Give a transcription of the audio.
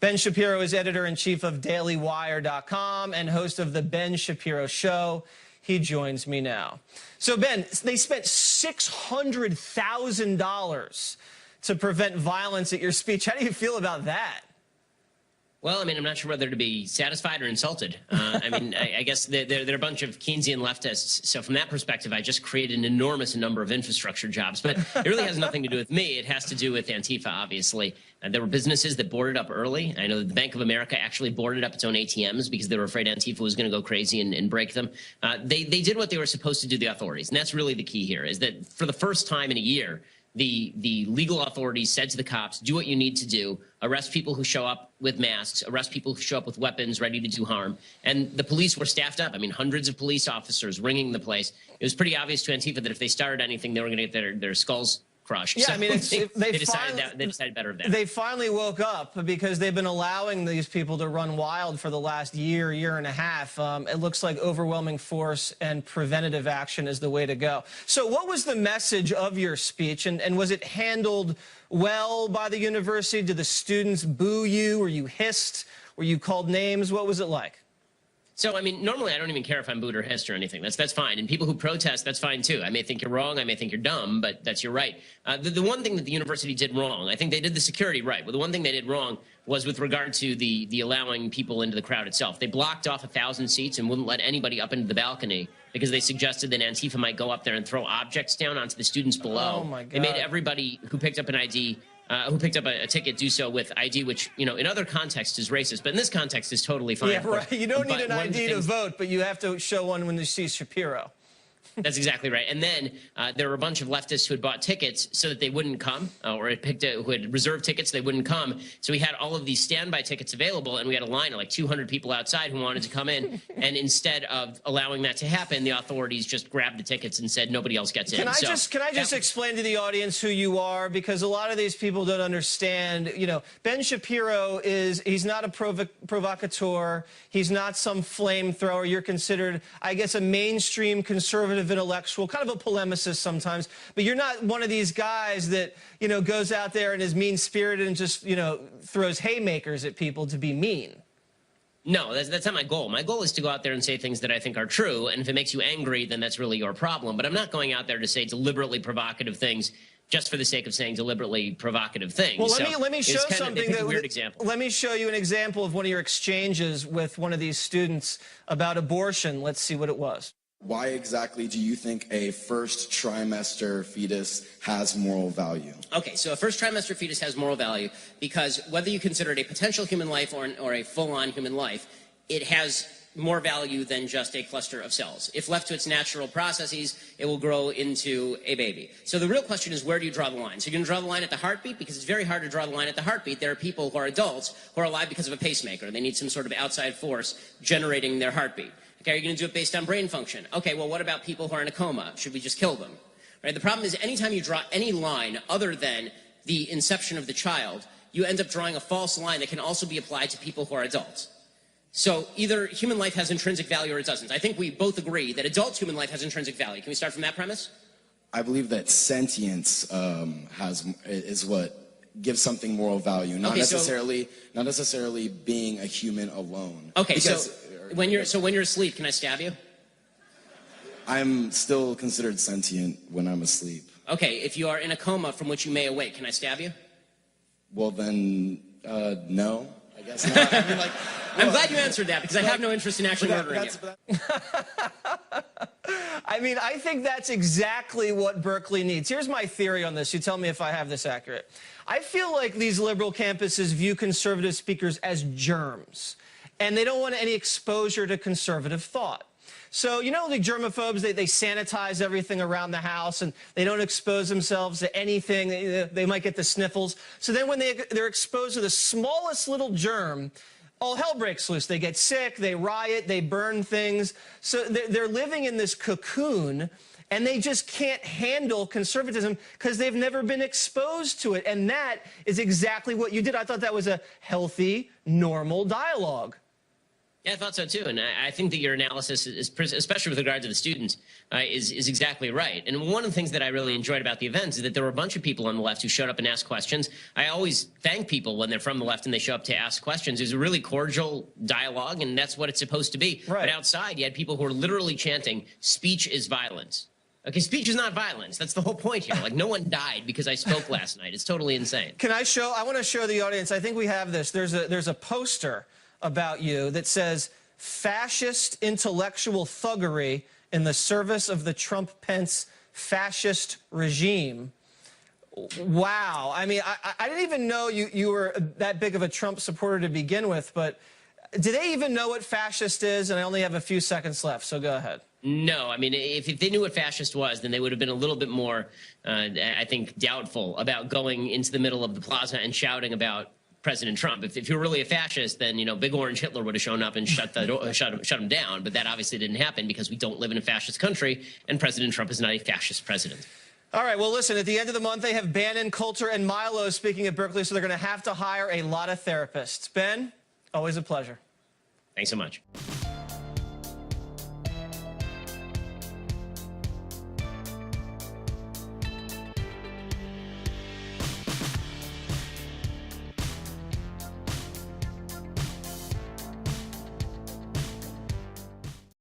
Ben Shapiro is editor-in-chief of DailyWire.com and host of The Ben Shapiro Show. He joins me now. So, Ben, they spent $600,000 to prevent violence at your speech. How do you feel about that? Well, I mean, I'm not sure whether to be satisfied or insulted. I mean, I guess they're a bunch of Keynesian leftists. So from that perspective, I just created an enormous number of infrastructure jobs. But it really has nothing to do with me. It has to do with Antifa, obviously. There were businesses that boarded up early. I know that the Bank of America actually boarded up its own ATMs because they were afraid Antifa was going to go crazy and break them. They did what they were supposed to do, the authorities. And that's really the key here, is that for the first time in a year, the legal authorities said to the cops, do what you need to do, arrest people who show up with masks, arrest people who show up with weapons ready to do harm. And the police were staffed up. I mean, hundreds of police officers ringing the place. It was pretty obvious to Antifa that if they started anything, they were going to get their skulls crushed. Yeah, so I mean, they decided better of that. They finally woke up because they've been allowing these people to run wild for the last year and a half. It looks like overwhelming force and preventative action is the way to go. So what was the message of your speech, and was it handled well by the university? Did the students boo you? Were you hissed? Were you called names? What was it like? So, I mean, normally I don't even care if I'm booed or hissed or anything. That's fine. And people who protest, that's fine, too. I may think you're wrong. I may think you're dumb, but that's your right. The one thing that the university did wrong, I think they did the security right. But the one thing they did wrong was with regard to the allowing people into the crowd itself. They blocked off 1,000 seats and wouldn't let anybody up into the balcony because they suggested that Antifa might go up there and throw objects down onto the students below. Oh, my God. They made everybody who picked up an ID who picked up a ticket do so with ID, which, you know, in other contexts is racist, but in this context is totally fine. Yeah, right. You don't need an ID to vote, but you have to show one when you see Shapiro. That's exactly right. And then there were a bunch of leftists who had bought tickets so that they wouldn't come, or who had reserved tickets so they wouldn't come. So we had all of these standby tickets available, and we had a line of like 200 people outside who wanted to come in. And instead of allowing that to happen, the authorities just grabbed the tickets and said nobody else gets in. Can I just explain to the audience who you are? Because a lot of these people don't understand. You know, Ben Shapiro he's not a provocateur. He's not some flamethrower. You're considered, I guess, a mainstream conservative intellectual, kind of a polemicist sometimes, but you're not one of these guys that, you know, goes out there and is mean-spirited and just, you know, throws haymakers at people to be mean. No, that's not my goal. My goal is to go out there and say things that I think are true, and if it makes you angry, then that's really your problem. But I'm not going out there to say deliberately provocative things just for the sake of saying deliberately provocative things. Well, let me show something weird example. Let me show you an example of one of your exchanges with one of these students about abortion. Let's see what it was. Why exactly do you think a first trimester fetus has moral value? Okay, so a first trimester fetus has moral value because whether you consider it a potential human life or a full-on human life, it has more value than just a cluster of cells. If left to its natural processes, it will grow into a baby. So the real question is, where do you draw the line? So you're going to draw the line at the heartbeat, because it's very hard to draw the line at the heartbeat. There are people who are adults who are alive because of a pacemaker. They need some sort of outside force generating their heartbeat. Okay, are you going to do it based on brain function? Okay, well, what about people who are in a coma? Should we just kill them? Right? The problem is, anytime you draw any line other than the inception of the child, you end up drawing a false line that can also be applied to people who are adults. So either human life has intrinsic value or it doesn't. I think we both agree that adult human life has intrinsic value. Can we start from that premise? I believe that sentience is what gives something moral value, not necessarily being a human alone. Okay, because when you're asleep, can I stab you? I'm still considered sentient when I'm asleep. Okay, if you are in a coma from which you may awake, can I stab you? Well then, no, I guess not. I mean, like, I'm glad you answered that, because I have no interest in actually murdering you. I mean, I think that's exactly what Berkeley needs. Here's my theory on this. You tell me if I have this accurate. I feel like these liberal campuses view conservative speakers as germs, and they don't want any exposure to conservative thought. So, you know, the germaphobes, they sanitize everything around the house, and they don't expose themselves to anything. They might get the sniffles. So then when they're exposed to the smallest little germ, all hell breaks loose. They get sick, they riot, they burn things. So they're living in this cocoon, and they just can't handle conservatism because they've never been exposed to it. And that is exactly what you did. I thought that was a healthy, normal dialogue. Yeah, I thought so too, and I think that your analysis is, especially with regard to the students, is exactly right. And one of the things that I really enjoyed about the events is that there were a bunch of people on the left who showed up and asked questions. I always thank people when they're from the left and they show up to ask questions. It was a really cordial dialogue, and that's what it's supposed to be. Right. But outside, you had people who were literally chanting, "Speech is violence." Okay, speech is not violence. That's the whole point here. Like, no one died because I spoke last night. It's totally insane. I want to show the audience, I think we have this. There's a poster about you that says, "Fascist intellectual thuggery in the service of the Trump-Pence fascist regime." Wow. I mean, I didn't even know you were that big of a Trump supporter to begin with, but do they even know what fascist is? And I only have a few seconds left, so go ahead. No, I mean, if they knew what fascist was, then they would have been a little bit more, I think, doubtful about going into the middle of the plaza and shouting about President Trump. If you're really a fascist, then, you know, Big Orange Hitler would have shown up and shut him down. But that obviously didn't happen because we don't live in a fascist country, and President Trump is not a fascist president. All right, well, listen, at the end of the month, they have Bannon, Coulter, and Milo speaking at Berkeley, so they're going to have to hire a lot of therapists. Ben, always a pleasure. Thanks so much.